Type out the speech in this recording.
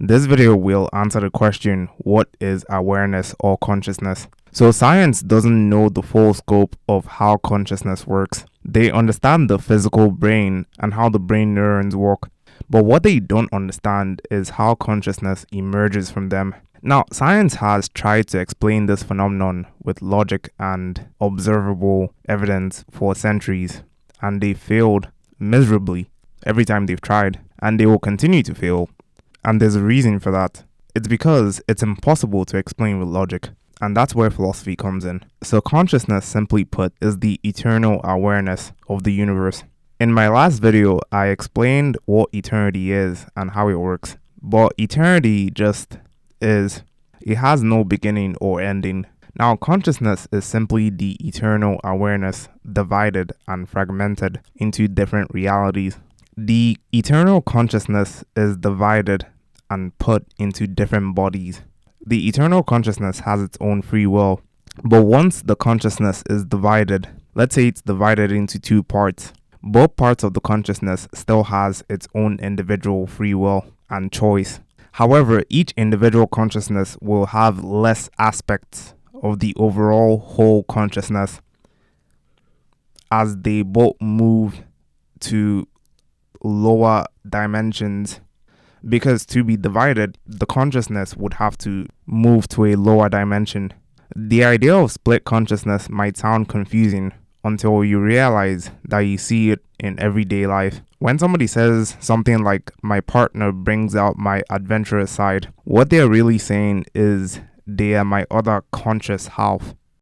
This video will answer the question, what is awareness or consciousness? So science doesn't know the full scope of how consciousness works. They understand the physical brain and how the brain neurons work, but what they don't understand is how consciousness emerges from them. Now, science has tried to explain this phenomenon with logic and observable evidence for centuries, and they failed miserably every time they've tried, and they will continue to fail. And there's a reason for that. It's because it's impossible to explain with logic, and that's where philosophy comes in. So consciousness, simply put, is the eternal awareness of the universe. In my last video, I explained what eternity is and how it works. But eternity just is. It has no beginning or ending. Now, consciousness is simply the eternal awareness divided and fragmented into different realities. The eternal consciousness is divided and put into different bodies. The eternal consciousness has its own free will. But once the consciousness is divided, let's say it's divided into two parts, both parts of the consciousness still has its own individual free will and choice. However, each individual consciousness will have less aspects of the overall whole consciousness as they both move to lower dimensions, because to be divided, the consciousness would have to move to a lower dimension. The idea of split consciousness might sound confusing until you realize that you see it in everyday life. When somebody says something like, my partner brings out my adventurous side, what they're really saying is they are my other conscious half.